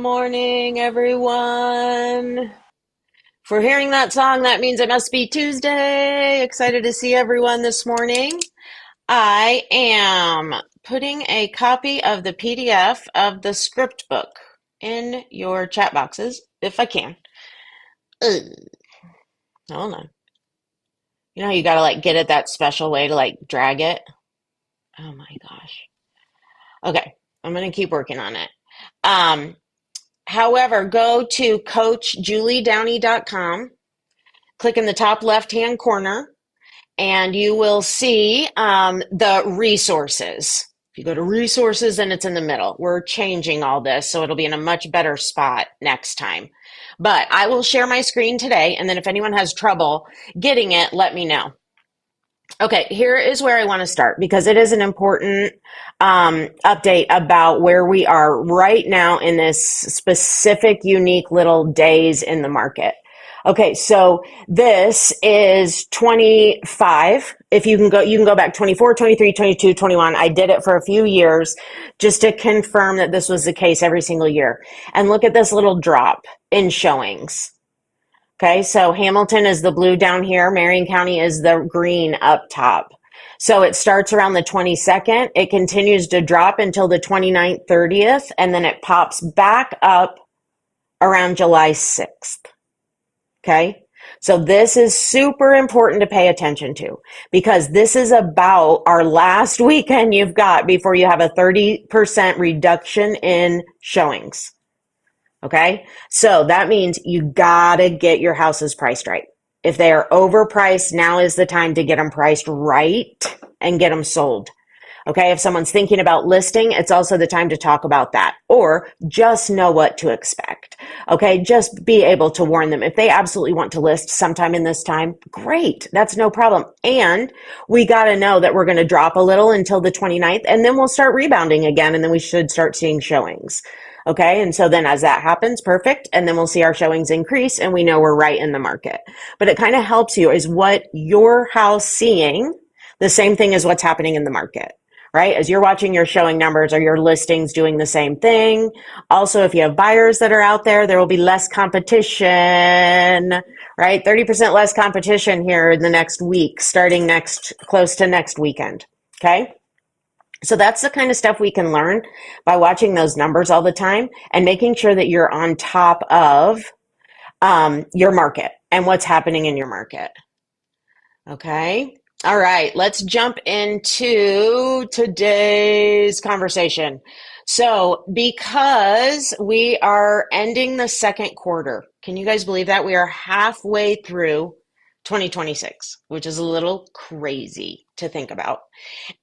Morning, everyone. If we're hearing that song, that means it must be Tuesday. Excited to see everyone this morning. I am putting a copy of the PDF of the script book in your chat boxes, if I can. Ugh. Hold on. You know how you gotta get it that special way to drag it? Oh my gosh. Okay, I'm gonna keep working on it. Um, However, go to coachjuliedowney.com. Click in the top left-hand corner, and you will see the resources. If you go to resources, and it's in the middle. We're changing all this, so it'll be in a much better spot next time. But I will share my screen today, and then if anyone has trouble getting it, let me know. Okay, here is where I want to start because it is an important update about where we are right now in this specific, unique little days in the market. Okay, so this is 25. If you can go back 24, 23, 22, 21. I did it for a few years just to confirm that this was the case every single year. And look at this little drop in showings. Okay, so Hamilton is the blue down here. Marion County is the green up top. So it starts around the 22nd. It continues to drop until the 29th, 30th, and then it pops back up around July 6th. Okay, so this is super important to pay attention to because this is about our last weekend you've got before you have a 30% reduction in showings. Okay, so that means you gotta get your houses priced right. If they are overpriced, now is the time to get them priced right and get them sold. Okay, if someone's thinking about listing, it's also the time to talk about that or just know what to expect. Okay, just be able to warn them. If they absolutely want to list sometime in this time, great, that's no problem. And we got to know that we're going to drop a little until the 29th and then we'll start rebounding again and then we should start seeing showings. Okay, and so then as that happens, perfect, and then we'll see our showings increase and we know we're right in the market. But it kind of helps you is what your house seeing, the same thing as what's happening in the market, right? As you're watching your showing numbers, are your listings doing the same thing? Also, if you have buyers that are out there, there will be less competition, right? 30% less competition here in the next week, starting close to next weekend, okay? So that's the kind of stuff we can learn by watching those numbers all the time and making sure that you're on top of your market and what's happening in your market. Okay. All right. Let's jump into today's conversation. So because we are ending the second quarter, can you guys believe that? We are halfway through 2026, which is a little crazy to think about.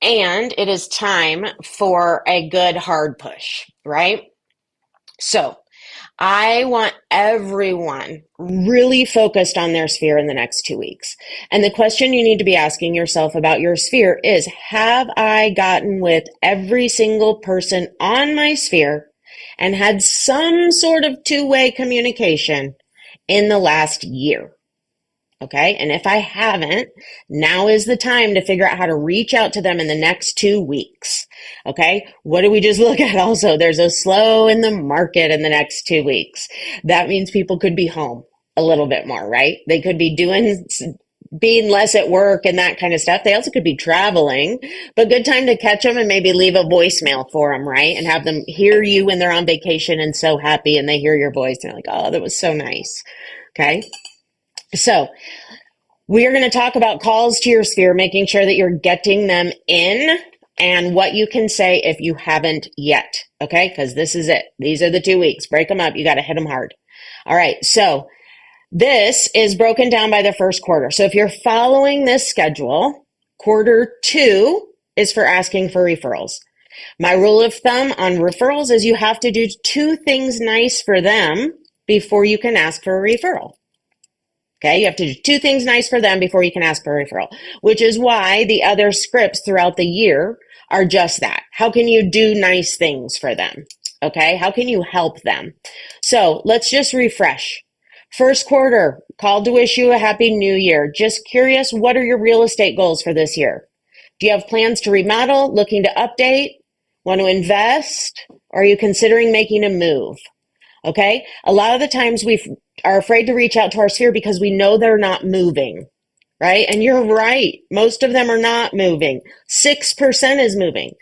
And it is time for a good hard push, right? So I want everyone really focused on their sphere in the next 2 weeks. And the question you need to be asking yourself about your sphere is, have I gotten with every single person on my sphere and had some sort of two-way communication in the last year? Okay, and if I haven't, now is the time to figure out how to reach out to them in the next 2 weeks. Okay, what did we just look at also? There's a slow in the market in the next 2 weeks. That means people could be home a little bit more, right? They could be being less at work and that kind of stuff. They also could be traveling, but good time to catch them and maybe leave a voicemail for them, right? And have them hear you when they're on vacation and so happy and they hear your voice and they're like, oh, that was so nice. Okay. So we are going to talk about calls to your sphere, making sure that you're getting them in and what you can say if you haven't yet. Okay. Because this is it. These are the 2 weeks. Break them up. You got to hit them hard. All right. So this is broken down by the first quarter. So if you're following this schedule, quarter 2 is for asking for referrals. My rule of thumb on referrals is you have to do 2 things nice for them before you can ask for a referral. Okay, you have to do 2 things nice for them before you can ask for a referral, which is why the other scripts throughout the year are just that. How can you do nice things for them? Okay, how can you help them? So let's just refresh. First quarter, called to wish you a happy new year. Just curious, what are your real estate goals for this year? Do you have plans to remodel, looking to update, want to invest? Or are you considering making a move? Okay. A lot of the times we are afraid to reach out to our sphere because we know they're not moving, right? And you're right. Most of them are not moving. 6% is moving.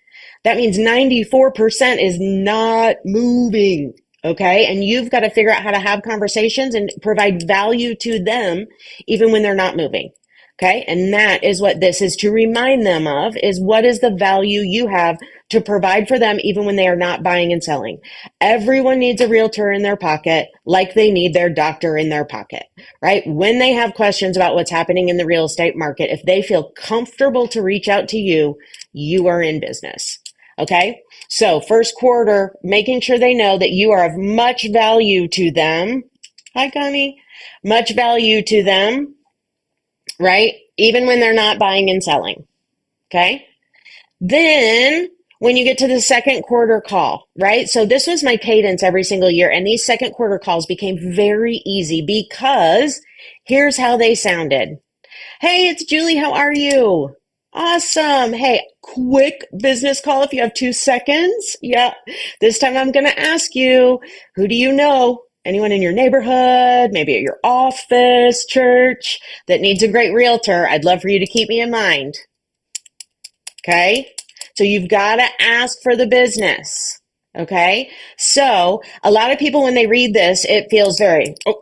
That means 94% is not moving. Okay. And you've got to figure out how to have conversations and provide value to them even when they're not moving. Okay. And that is what this is to remind them of, is what is the value you have to provide for them even when they are not buying and selling. Everyone needs a realtor in their pocket like they need their doctor in their pocket, right? When they have questions about what's happening in the real estate market, if they feel comfortable to reach out to you, you are in business. Okay. So first quarter, making sure they know that you are of much value to them. Hi, Connie. Much value to them, right? Even when they're not buying and selling. Okay. Then when you get to the second quarter call, right? So this was my cadence every single year. And these second quarter calls became very easy because here's how they sounded. Hey, it's Julie. How are you? Awesome. Hey, quick business call if you have 2 seconds. Yeah. This time I'm going to ask you, who do you know? Anyone in your neighborhood, maybe at your office, church that needs a great realtor? I'd love for you to keep me in mind. Okay. So you've got to ask for the business. Okay. So a lot of people, when they read this, it feels very, do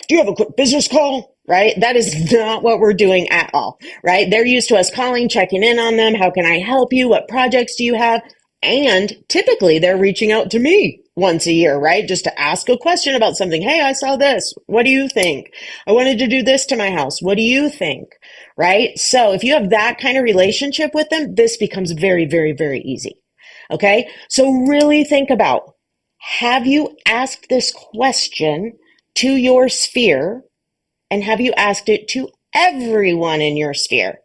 you have a quick business call? Right? That is not what we're doing at all. Right? They're used to us calling, checking in on them. How can I help you? What projects do you have? And typically they're reaching out to me once a year, right? Just to ask a question about something. Hey, I saw this. What do you think? I wanted to do this to my house. What do you think? Right? So if you have that kind of relationship with them, this becomes very, very, very easy. Okay. So really think about, have you asked this question to your sphere, and have you asked it to everyone in your sphere?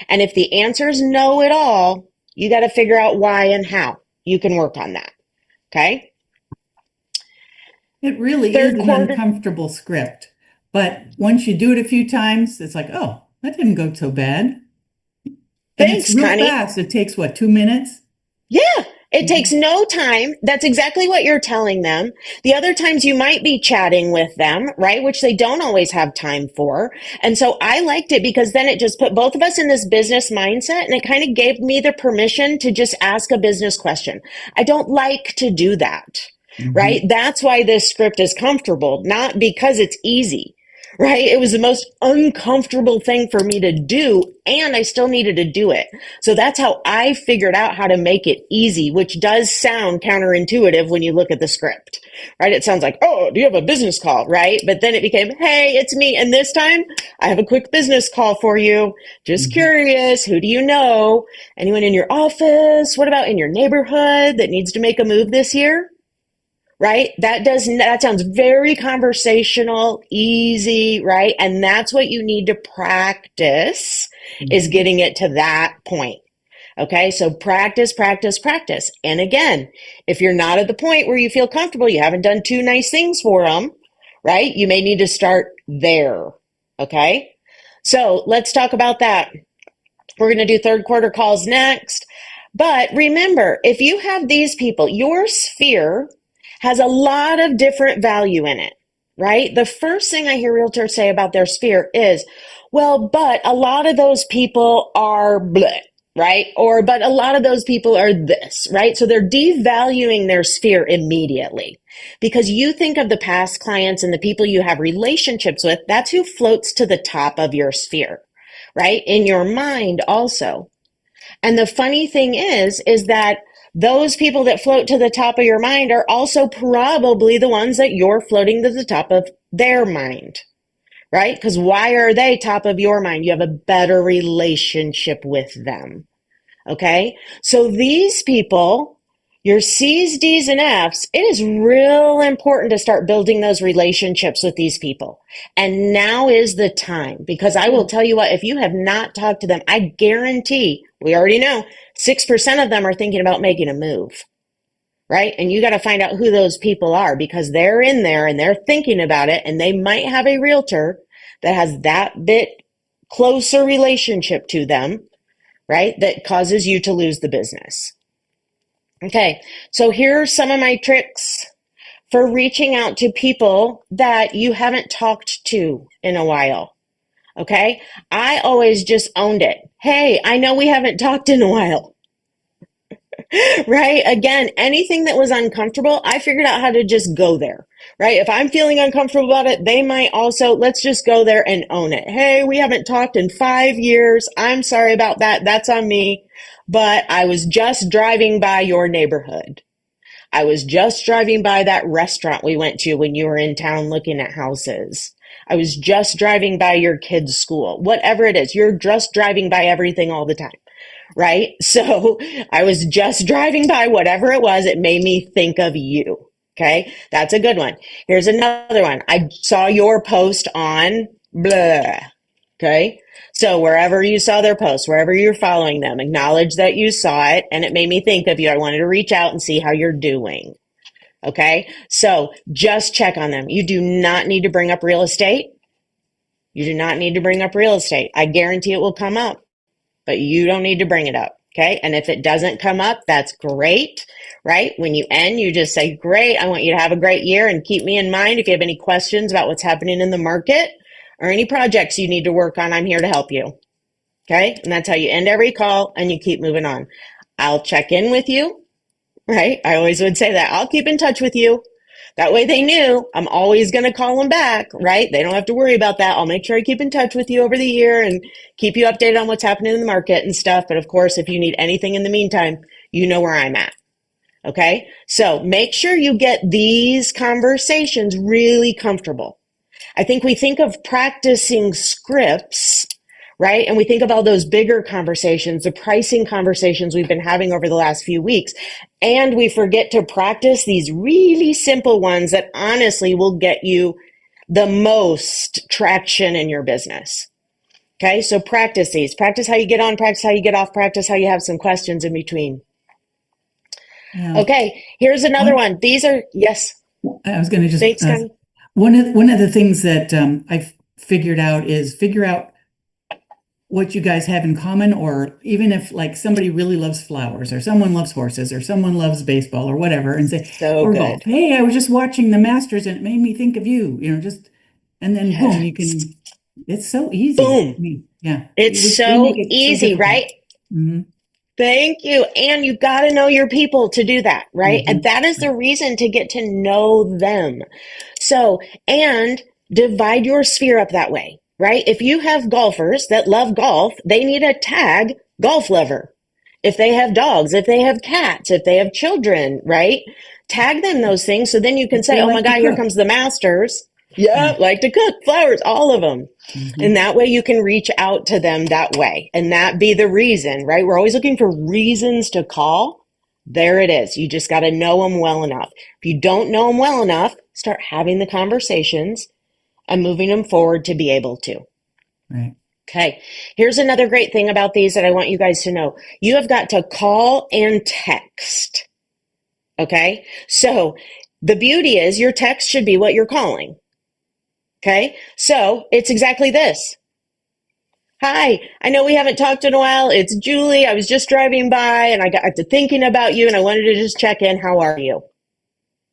And if the answer is no at all, you got to figure out why and how you can work on that. Okay. It really is Third an quarter. uncomfortable script. But once you do it a few times, it's like, oh, that didn't go so bad. And it's Thanks, real Connie. fast. It takes what, 2 minutes? Yeah, it takes Mhm. no time. That's exactly what you're telling them. The other times you might be chatting with them, right? Which they don't always have time for. And so I liked it because then it just put both of us in this business mindset, and it kind of gave me the permission to just ask a business question. I don't like to do that, right? Mhm. That's why this script is comfortable, not because it's easy. Right? It was the most uncomfortable thing for me to do, and I still needed to do it. So that's how I figured out how to make it easy, which does sound counterintuitive when you look at the script, right? It sounds like, oh, do you have a business call, right? But then it became, hey, it's me. And this time I have a quick business call for you. Just Mhm. curious. Who do you know? Anyone in your office? What about in your neighborhood that needs to make a move this year? Right? That sounds very conversational, easy, right? And that's what you need to practice, is Mhm. getting it to that point. Okay, so practice, practice, practice. And again, if you're not at the point where you feel comfortable, you haven't done two nice things for them, right? You may need to start there. Okay, so let's talk about that. We're going to do third quarter calls next. But remember, if you have these people, your sphere has a lot of different value in it, right? The first thing I hear realtors say about their sphere is, well, but a lot of those people are bleh, right? Or, but a lot of those people are this, right? So they're devaluing their sphere immediately because you think of the past clients and the people you have relationships with. That's who floats to the top of your sphere, right? In your mind also. And the funny thing is that those people that float to the top of your mind are also probably the ones that you're floating to the top of their mind, right? Because why are they top of your mind? You have a better relationship with them. Okay. So these people, your C's, D's, and F's, it is real important to start building those relationships with these people. And now is the time, because I will tell you what, if you have not talked to them, I guarantee, we already know 6% of them are thinking about making a move, right? And you got to find out who those people are, because they're in there and they're thinking about it, and they might have a realtor that has that bit closer relationship to them, right? That causes you to lose the business. Okay, so here are some of my tricks for reaching out to people that you haven't talked to in a while. Okay. I always just owned it. Hey, I know we haven't talked in a while. Right? Again, anything that was uncomfortable, I figured out how to just go there. Right? If I'm feeling uncomfortable about it, they might also, let's just go there and own it. Hey, we haven't talked in 5 years. I'm sorry about that. That's on me. But I was just driving by your neighborhood. I was just driving by that restaurant we went to when you were in town looking at houses. I was just driving by your kid's school. Whatever it is, you're just driving by everything all the time, right? So I was just driving by whatever it was. It made me think of you. Okay. That's a good one. Here's another one. I saw your post on blah. Okay. So wherever you saw their post, wherever you're following them, acknowledge that you saw it and it made me think of you. I wanted to reach out and see how you're doing. Okay. So just check on them. You do not need to bring up real estate. You do not need to bring up real estate. I guarantee it will come up, but you don't need to bring it up. Okay. And if it doesn't come up, that's great, right? When you end, you just say, great. I want you to have a great year and keep me in mind. If you have any questions about what's happening in the market or any projects you need to work on, I'm here to help you. Okay. And that's how you end every call and you keep moving on. I'll check in with you, right? I always would say that. I'll keep in touch with you. That way they knew I'm always going to call them back, right? They don't have to worry about that. I'll make sure I keep in touch with you over the year and keep you updated on what's happening in the market and stuff. But of course, if you need anything in the meantime, you know where I'm at. Okay. So make sure you get these conversations really comfortable. I think we think of practicing scripts, right? And we think of all those bigger conversations, the pricing conversations we've been having over the last few weeks. And we forget to practice these really simple ones that honestly will get you the most traction in your business. Okay, so practice these. Practice how you get on, practice how you get off, practice how you have some questions in between. Yeah. Okay, here's another one. These are, yes. I was going to just, Thanks, Connie. one of the things that I've figured out is figure out what you guys have in common, or even if like somebody really loves flowers or someone loves horses or someone loves baseball or whatever, and say, So or good. golf. Hey, I was just watching the Masters and it made me think of you, just, and then boom, you can, it's so easy. Boom. I mean, yeah. It's so easy, right? Mm-hmm. Thank you. And you got to know your people to do that, right? Mm-hmm. And that is the reason to get to know them. So, and divide your sphere up that way, right? If you have golfers that love golf, they need a tag golf lover. If they have dogs, if they have cats, if they have children, right? Tag them those things. So then you can say, oh my God, here comes the Masters. Yeah, like to cook, flowers, all of them. Mm-hmm. And that way you can reach out to them that way. And that be the reason, right? We're always looking for reasons to call. There it is. You just got to know them well enough. If you don't know them well enough, start having the conversations and moving them forward to be able to. Right. Okay. Here's another great thing about these that I want you guys to know. You have got to call and text. Okay. So the beauty is your text should be what you're calling. Okay, so it's exactly this. Hi, I know we haven't talked in a while. It's Julie. I was just driving by and I got to thinking about you and I wanted to just check in. How are you?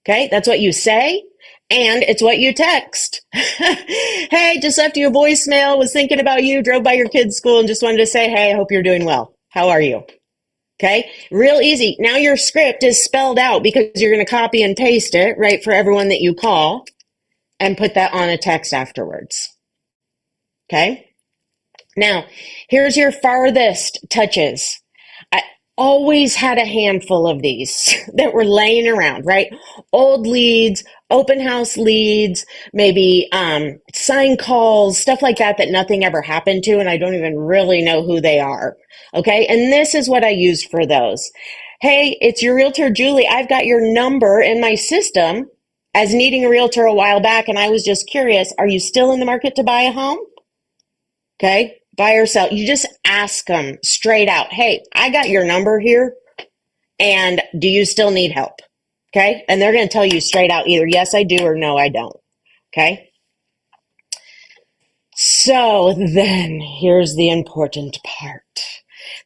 Okay, that's what you say and it's what you text. Hey, just left you a voicemail, was thinking about you, drove by your kid's school and just wanted to say, hey, I hope you're doing well. How are you? Okay, real easy. Now your script is spelled out because you're going to copy and paste it, right, for everyone that you call. And put that on a text afterwards. Okay? Now, here's your farthest touches. I always had a handful of these that were laying around, right? Old leads, open house leads, maybe sign calls, stuff like that nothing ever happened to, and I don't even really know who they are. Okay? And this is what I used for those. Hey, it's your realtor, Julie. I've got your number in my system as needing a realtor a while back, and I was just curious, are you still in the market to buy a home? Okay, buy or sell. You just ask them straight out, hey, I got your number here, and do you still need help? Okay, and they're going to tell you straight out either yes, I do, or no, I don't. Okay, so then here's the important part.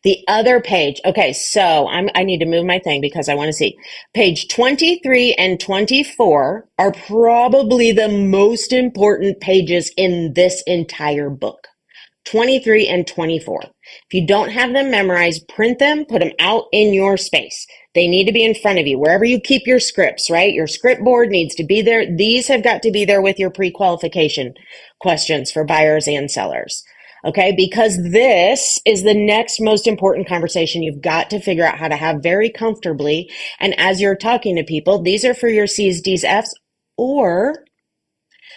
The other page. Okay, so I need to move my thing because I want to see. Page 23 and 24 are probably the most important pages in this entire book. 23 and 24. If you don't have them memorized, print them, put them out in your space. They need to be in front of you, wherever you keep your scripts, right? Your script board needs to be there. These have got to be there with your pre-qualification questions for buyers and sellers. Okay, because this is the next most important conversation you've got to figure out how to have very comfortably. And as you're talking to people, these are for your C's, D's, F's, or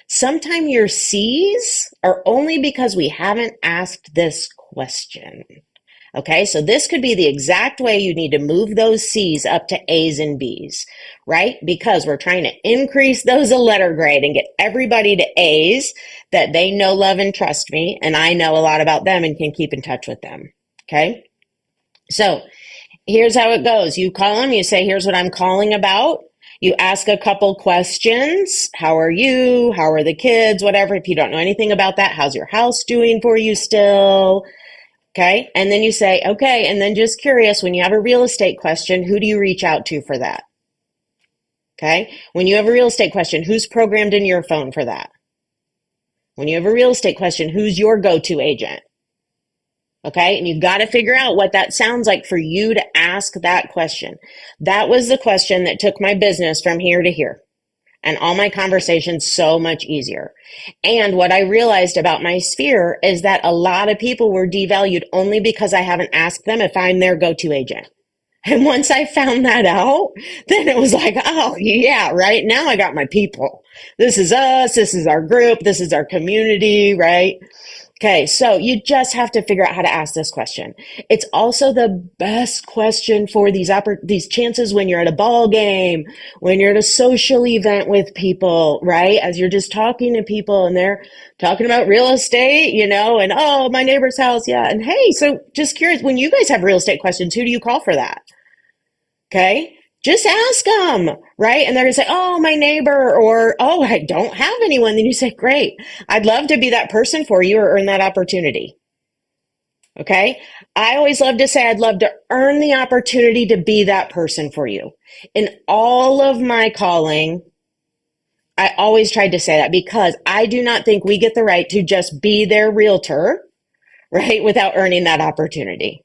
sometimes your C's are only because we haven't asked this question. Okay, so this could be the exact way you need to move those C's up to A's and B's, right? Because we're trying to increase those a letter grade and get everybody to A's that they know, love, and trust me, and I know a lot about them and can keep in touch with them. Okay, so here's how it goes. You call them, you say, here's what I'm calling about. You ask a couple questions. How are you? How are the kids? Whatever. If you don't know anything about that, how's your house doing for you still? Okay. And then you say, okay. And then just curious, when you have a real estate question, who do you reach out to for that? Okay. When you have a real estate question, who's programmed in your phone for that? When you have a real estate question, who's your go-to agent? Okay, and you've got to figure out what that sounds like for you to ask that question. That was the question that took my business from here to here and all my conversations so much easier. And what I realized about my sphere is that a lot of people were devalued only because I haven't asked them if I'm their go-to agent. And once I found that out, then it was like, oh, yeah, right now I got my people. This is us. This is our group. This is our community, right? Okay, so you just have to figure out how to ask this question. It's also the best question for these chances when you're at a ball game, when you're at a social event with people, right? As you're just talking to people and they're talking about real estate, and oh, my neighbor's house, yeah. And hey, so just curious, when you guys have real estate questions, who do you call for that? Okay. Just ask them, right? And they're going to say, oh, my neighbor, or, oh, I don't have anyone. Then you say, great. I'd love to be that person for you or earn that opportunity. Okay. I always love to say, I'd love to earn the opportunity to be that person for you. In all of my calling, I always tried to say that because I do not think we get the right to just be their realtor, right? Without earning that opportunity.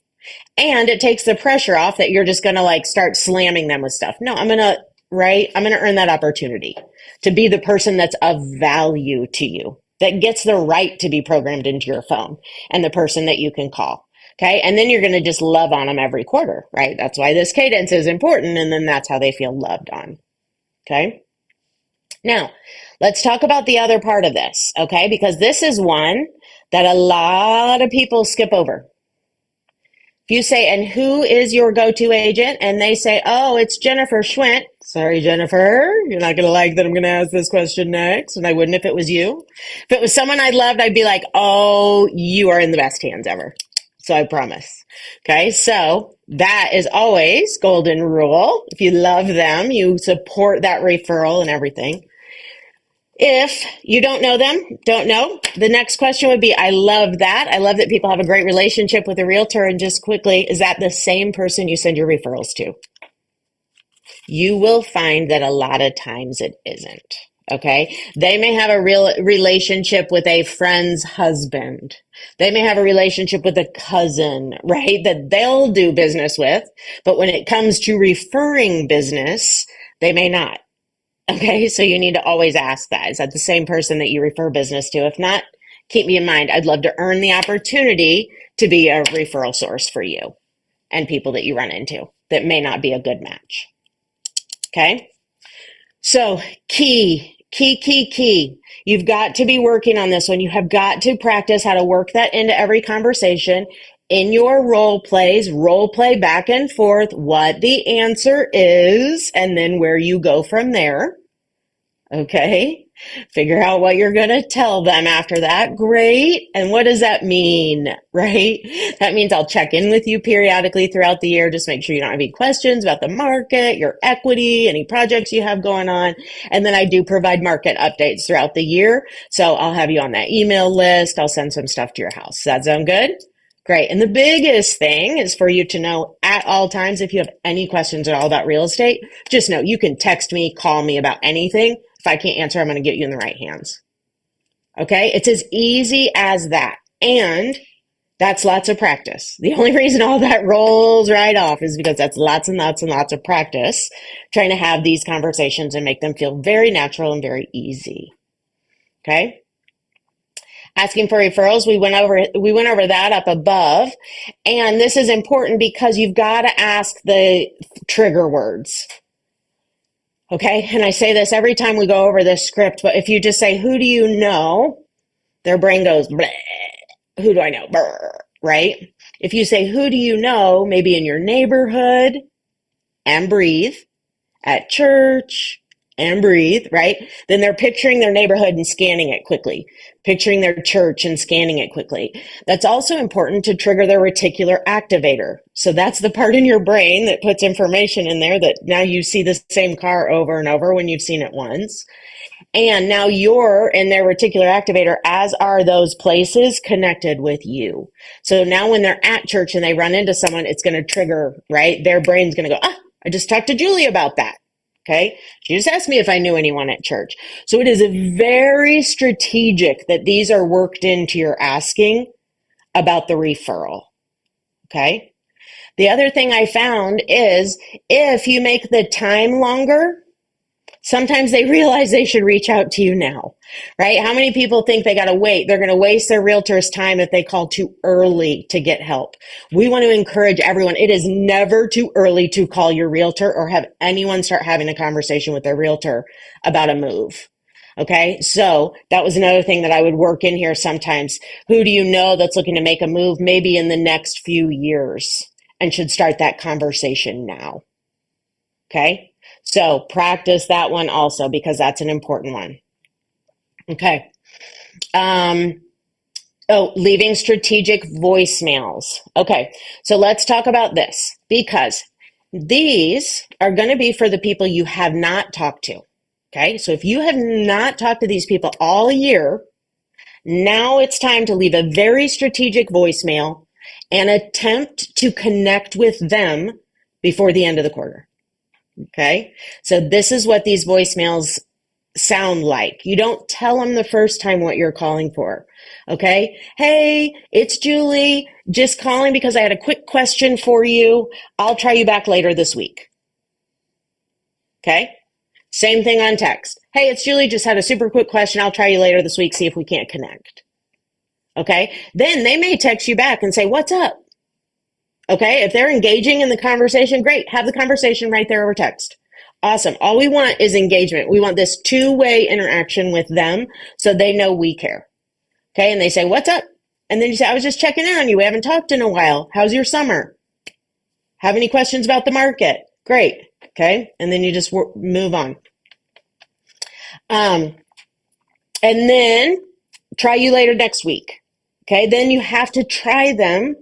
And it takes the pressure off that you're just going to start slamming them with stuff. No, I'm going to earn that opportunity to be the person that's of value to you, that gets the right to be programmed into your phone and the person that you can call. Okay. And then you're going to just love on them every quarter, right? That's why this cadence is important. And then that's how they feel loved on. Okay. Now let's talk about the other part of this. Okay. Because this is one that a lot of people skip over. If you say, and who is your go-to agent? And they say, oh, it's Jennifer Schwint. Sorry, Jennifer, you're not going to like that I'm going to ask this question next. And I wouldn't if it was you. If it was someone I loved, I'd be like, oh, you are in the best hands ever. So I promise. Okay, so that is always golden rule. If you love them, you support that referral and everything. If you don't know them, the next question would be, I love that. I love that people have a great relationship with a realtor. And just quickly, is that the same person you send your referrals to? You will find that a lot of times it isn't. Okay. They may have a real relationship with a friend's husband. They may have a relationship with a cousin, right? That they'll do business with. But when it comes to referring business, they may not. Okay, so you need to always ask that. Is that the same person that you refer business to? If not, keep me in mind. I'd love to earn the opportunity to be a referral source for you and people that you run into that may not be a good match. Okay, so key. You've got to be working on this one. You have got to practice how to work that into every conversation. In your role play back and forth what the answer is and then where you go from there. Okay. Figure out what you're going to tell them after that. Great. And what does that mean? Right? That means I'll check in with you periodically throughout the year. Just make sure you don't have any questions about the market, your equity, any projects you have going on. And then I do provide market updates throughout the year. So I'll have you on that email list. I'll send some stuff to your house. Does that sound good? Great. And the biggest thing is for you to know at all times, if you have any questions at all about real estate, just know you can text me, call me about anything. If I can't answer, I'm going to get you in the right hands. Okay? It's as easy as that. And that's lots of practice. The only reason all that rolls right off is because that's lots and lots and lots of practice trying to have these conversations and make them feel very natural and very easy. Okay? Asking for referrals, we went over that up above. And this is important because you've got to ask the trigger words. Okay? And I say this every time we go over this script, but if you just say, who do you know? Their brain goes, bleh. Who do I know? Brr, right? If you say, who do you know? Maybe in your neighborhood, and breathe, at church, and breathe, right? Then they're picturing their neighborhood and scanning it quickly, picturing their church and scanning it quickly. That's also important to trigger their reticular activator. So that's the part in your brain that puts information in there that now you see the same car over and over when you've seen it once. And now you're in their reticular activator, as are those places connected with you. So now when they're at church and they run into someone, it's going to trigger, right? Their brain's going to go, I just talked to Julie about that. Okay. She just asked me if I knew anyone at church. So it is very strategic that these are worked into your asking about the referral. Okay. The other thing I found is if you make the time longer, sometimes they realize they should reach out to you now, right? How many people think they got to wait? They're going to waste their realtor's time if they call too early to get help. We want to encourage everyone. It is never too early to call your realtor or have anyone start having a conversation with their realtor about a move. Okay. So that was another thing that I would work in here sometimes. Who do you know that's looking to make a move maybe in the next few years and should start that conversation now? Okay. So practice that one also because that's an important one. Okay. Leaving strategic voicemails. Okay. So let's talk about this because these are going to be for the people you have not talked to. Okay. So if you have not talked to these people all year, now it's time to leave a very strategic voicemail and attempt to connect with them before the end of the quarter. Okay. So this is what these voicemails sound like. You don't tell them the first time what you're calling for. Okay. Hey, it's Julie. Just calling because I had a quick question for you. I'll try you back later this week. Okay. Same thing on text. Hey, it's Julie. Just had a super quick question. I'll try you later this week. See if we can't connect. Okay. Then they may text you back and say, what's up? Okay, if they're engaging in the conversation, great. Have the conversation right there over text. Awesome. All we want is engagement. We want this two-way interaction with them so they know we care. Okay, and they say, what's up? And then you say, I was just checking in on you. We haven't talked in a while. How's your summer? Have any questions about the market? Great. Okay, and then you just move on. And then try you later next week. Okay, then you have to try them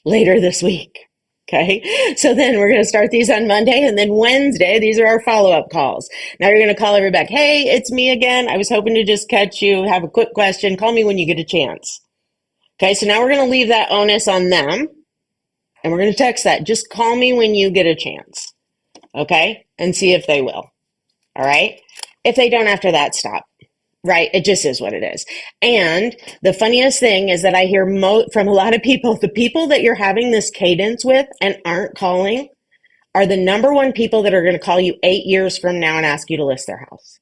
later this week. Okay, so then we're going to start these on Monday, and then Wednesday, these are our follow-up calls. Now you're going to call everybody back. Hey, it's me again. I was hoping to just catch you, have a quick question. Call me when you get a chance. Okay, so now we're going to leave that onus on them, and we're going to text that. Just call me when you get a chance. Okay, and see if they will. All right, if they don't after that, stop. Right? It just is what it is. And the funniest thing is that I hear from a lot of people, the people that you're having this cadence with and aren't calling are the number one people that are going to call you 8 years from now and ask you to list their house.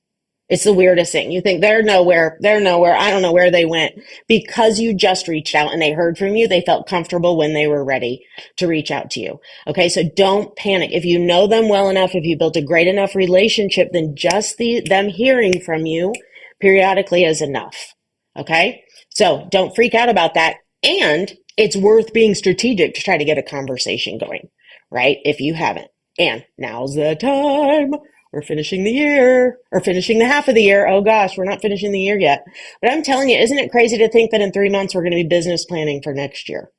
It's the weirdest thing. You think they're nowhere. I don't know where they went because you just reached out and they heard from you. They felt comfortable when they were ready to reach out to you. Okay. So don't panic. If you know them well enough, if you built a great enough relationship, then just them hearing from you periodically is enough. Okay. So don't freak out about that. And it's worth being strategic to try to get a conversation going, right? If you haven't. And now's the time. We're finishing the year or finishing the half of the year. Oh gosh, we're not finishing the year yet. But I'm telling you, isn't it crazy to think that in 3 months we're going to be business planning for next year?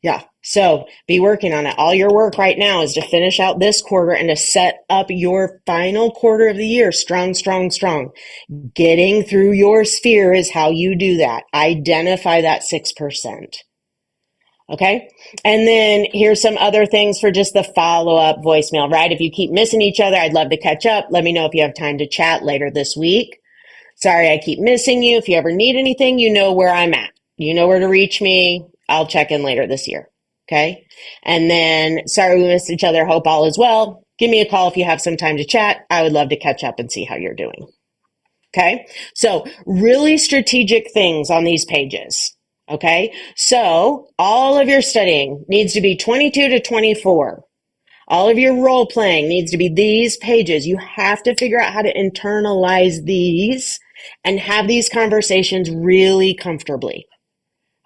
Yeah. So be working on it. All your work right now is to finish out this quarter and to set up your final quarter of the year strong, strong, strong. Getting through your sphere is how you do that. Identify that 6%. Okay. And then here's some other things for just the follow up voicemail, right? If you keep missing each other, I'd love to catch up. Let me know if you have time to chat later this week. Sorry, I keep missing you. If you ever need anything, you know where I'm at. You know where to reach me. I'll check in later this year. Okay. And then, sorry we missed each other. Hope all is well. Give me a call if you have some time to chat. I would love to catch up and see how you're doing. Okay. So, really strategic things on these pages. Okay. So, all of your studying needs to be 22 to 24. All of your role playing needs to be these pages. You have to figure out how to internalize these and have these conversations really comfortably.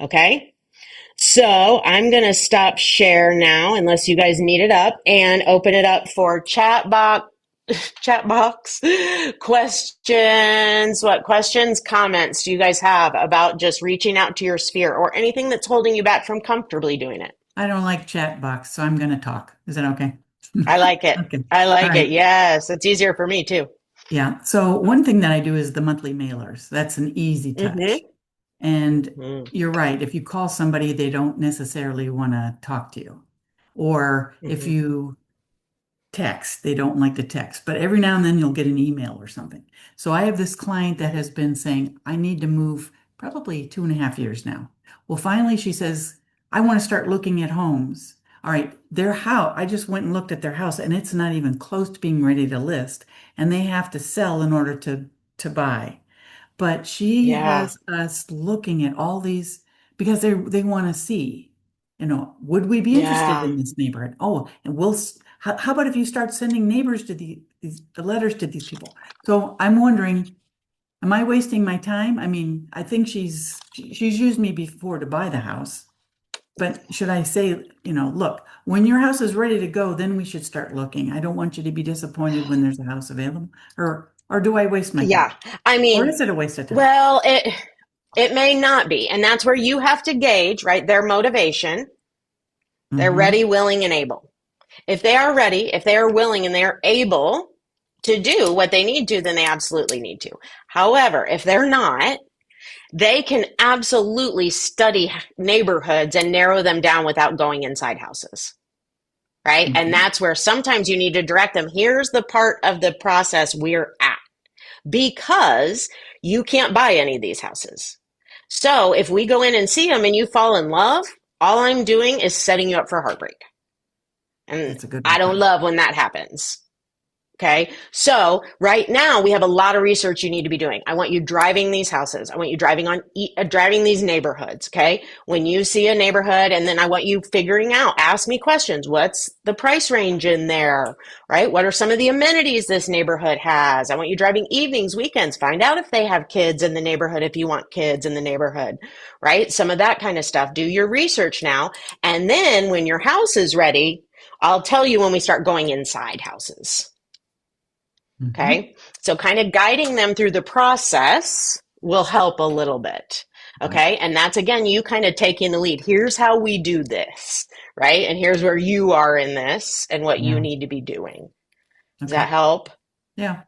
Okay? So I'm going to stop share now unless you guys need it up and open it up for chat box questions. What questions, comments do you guys have about just reaching out to your sphere or anything that's holding you back from comfortably doing it? I don't like chat box, so I'm going to talk. Is that okay? I like it. Okay. I All like it. right. Yes, it's easier for me too. Yeah. So one thing that I do is the monthly mailers. That's an easy touch. Mm-hmm. And Mm-hmm. you're right. If you call somebody, they don't necessarily want to talk to you. Or if Mm-hmm. you text, they don't like to text, but every now and then you'll get an email or something. So I have this client that has been saying, I need to move probably 2.5 years now. Well, finally she says, I want to start looking at homes. All right, their house, I just went and looked at their house and it's not even close to being ready to list, and they have to sell in order to buy. But she Yeah. has us looking at all these because they want to see, would we be interested Yeah. in this neighborhood? Oh, and how about if you start sending neighbors to the letters to these people? So I'm wondering, am I wasting my time? I mean, I think she's used me before to buy the house, but should I say, look, when your house is ready to go, then we should start looking. I don't want you to be disappointed when there's a house available, or do I waste my time? Yeah. I Or mean, is it a waste of time? well, it may not be. And that's where you have to gauge, right, their motivation. They're Mm-hmm. ready, willing, and able. If they are ready, if they are willing and they are able to do what they need to, then they absolutely need to. However, if they're not, they can absolutely study neighborhoods and narrow them down without going inside houses. Right. And Okay. that's where sometimes you need to direct them. Here's the part of the process we're at because you can't buy any of these houses. So if we go in and see them and you fall in love, all I'm doing is setting you up for heartbreak. And That's a good I don't point. love when that happens. Okay. So right now we have a lot of research you need to be doing. I want you driving these houses. I want you driving these neighborhoods. Okay. When you see a neighborhood, and then I want you figuring out, ask me questions. What's the price range in there? Right. What are some of the amenities this neighborhood has? I want you driving evenings, weekends. Find out if they have kids in the neighborhood, if you want kids in the neighborhood. Right. Some of that kind of stuff. Do your research now. And then when your house is ready, I'll tell you when we start going inside houses. Hmm. Okay. So kind of guiding them through the process will help a little bit. Right. Okay. And that's again, you kind of taking the lead. Here's how we do this. Right. And here's where you are in this and what you Yeah. need to be doing. Does that Okay. help? Yeah.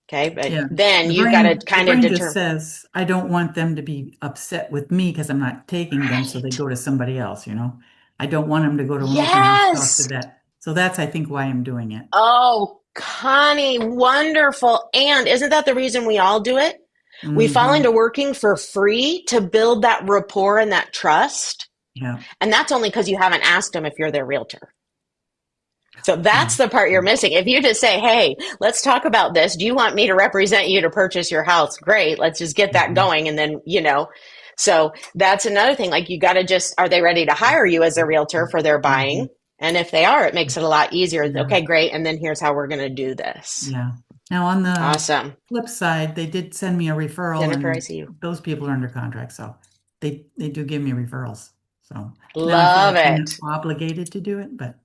Okay. But Yeah. then The you've got to brain, the kind of brain just determine. says, I don't want them to be upset with me because I'm not taking them, so they Right. go to somebody else. I don't want them to go to an open house talk to Yes. that. So that's, I think, why I'm doing it. Oh, Connie, wonderful. And isn't that the reason we all do it? We fall Hmm. into working for free to build that rapport and that trust. Yeah. And that's only because you haven't asked them if you're their realtor. So Yeah. that's the part you're missing. If you just say, hey, let's talk about this. Do you want me to represent you to purchase your house? Great. Let's just get that Mhm. going. And then. So that's another thing. Like you got to are they ready to hire you as a realtor for their Mhm. buying? And if they are, it makes it a lot easier. Yeah. Okay, great. And then here's how we're going to do this. Yeah. Now, on the Awesome. flip side, they did send me a referral, Jennifer, I and see you. those people are under contract, so they do give me referrals. So now I feel Love like kind of it. obligated to do it, but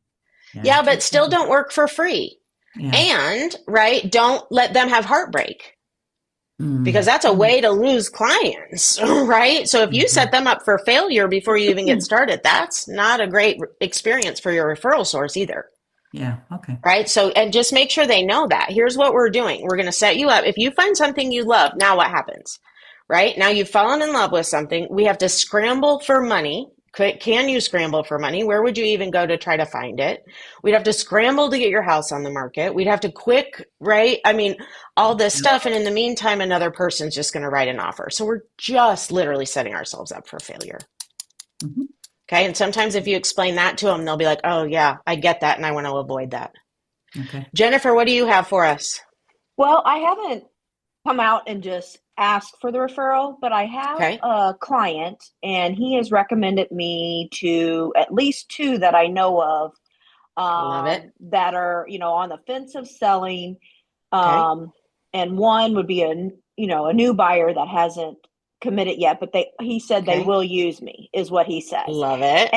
yeah, Yeah, but still don't work for free. yeah. And, right, don't let them have heartbreak because Mm. that's a way to lose clients, right? So if you set Mhm. them up for failure before you even get started, that's not a great experience for your referral source either. Yeah. Okay. Right. So, and just make sure they know that. Here's what we're doing. We're going to set you up. If you find something you love, now what happens? Right now you've fallen in love with something. We have to scramble for money Can you scramble for money? Where would you even go to try to find it? We'd have to scramble to get your house on the market. We'd have to quick, right? I mean, all this stuff. And in the meantime, another person's just going to write an offer. So we're just literally setting ourselves up for failure. Mhm. Okay. And sometimes if you explain that to them, they'll be like, oh, yeah, I get that. And I want to avoid that. Okay. Jennifer, what do you have for us? Well, I haven't come out and just asked for the referral, but I have Okay. a client and he has recommended me to at least two that I know of Love it. that are, on the fence of selling. Okay. Um, and one would be a new buyer that hasn't committed yet, but he said they Okay. will use me, is what he says. Love it.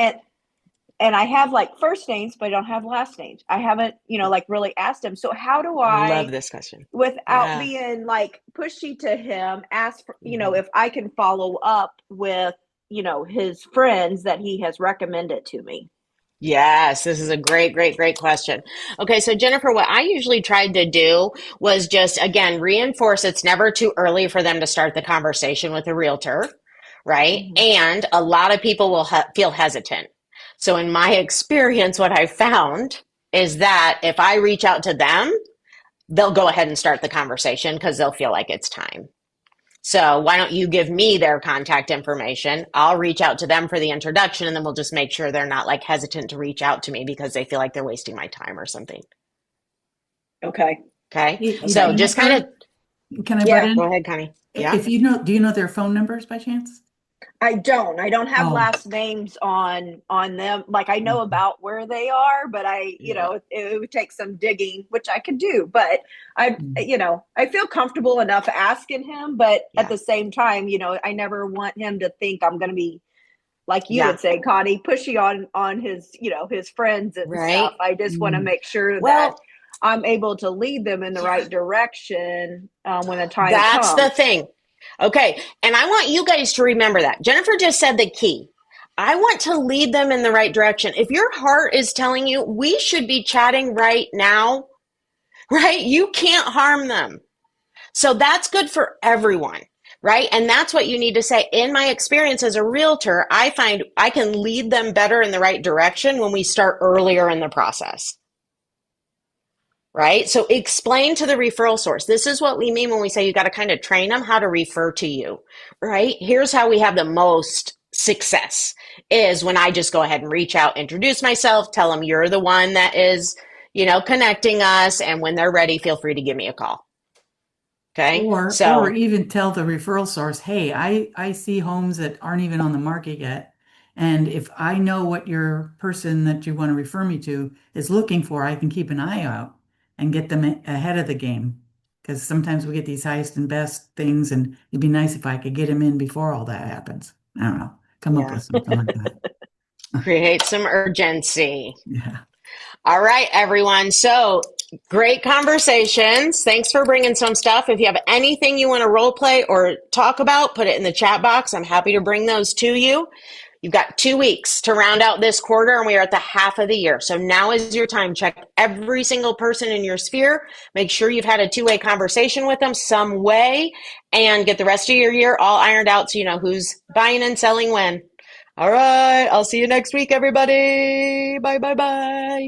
And I have like first names, but I don't have last names. I haven't, like really asked him. So how do Love I, this question. without Yeah. being like pushy to him, ask for, Mhm. if I can follow up with, his friends that he has recommended to me? Yes, this is a great, great, great question. Okay, so Jennifer, what I usually tried to do was just, again, reinforce it's never too early for them to start the conversation with a realtor, right? Mm-hmm. And a lot of people will feel hesitant. So, in my experience, what I found is that if I reach out to them, they'll go ahead and start the conversation because they'll feel like it's time. So why don't you give me their contact information? I'll reach out to them for the introduction and then we'll just make sure they're not like hesitant to reach out to me because they feel like they're wasting my time or something. Okay. Okay. So Okay. just kind of, Jennifer, can I butt yeah, go in? ahead, Connie. Yeah. If you know, do you know their phone numbers by chance? I don't. I don't have Oh, last names on them. Like I know okay. about where they are, but Yeah. it would take some digging, which I could do. But Mm. I feel comfortable enough asking him. But at Yeah. the same time, I never want him to think I'm going to be, like you Yeah. would say, Connie, pushy on his, his friends and stuff. Right. I just want to Mm. make sure that Well, I'm able to lead them in the yeah, right direction when the time that's the comes. thing. Okay. And I want you guys to remember that. Jennifer just said the key. I want to lead them in the right direction. If your heart is telling you we should be chatting right now, right? You can't harm them. So that's good for everyone, right? And that's what you need to say. In my experience as a realtor, I find I can lead them better in the right direction when we start earlier in the process, right? So explain to the referral source. This is what we mean when we say you got to kind of train them how to refer to you, right? Here's how we have the most success is when I just go ahead and reach out, introduce myself, tell them you're the one that is, connecting us. And when they're ready, feel free to give me a call. Okay. Or So even tell the referral source, hey, I see homes that aren't even on the market yet. And if I know what your person that you want to refer me to is looking for, I can keep an eye out and get them ahead of the game. Because sometimes we get these highest and best things, and it'd be nice if I could get them in before all that happens. I don't know. Come up yeah, with something like that. create some urgency. Yeah. All right, everyone. So great conversations. Thanks for bringing some stuff. If you have anything you want to role play or talk about, put it in the chat box. I'm happy to bring those to you. You've got 2 weeks to round out this quarter, and we are at the half of the year. So now is your time. Check every single person in your sphere. Make sure you've had a two-way conversation with them some way, and get the rest of your year all ironed out so you know who's buying and selling when. All right. I'll see you next week, everybody. Bye, bye, bye.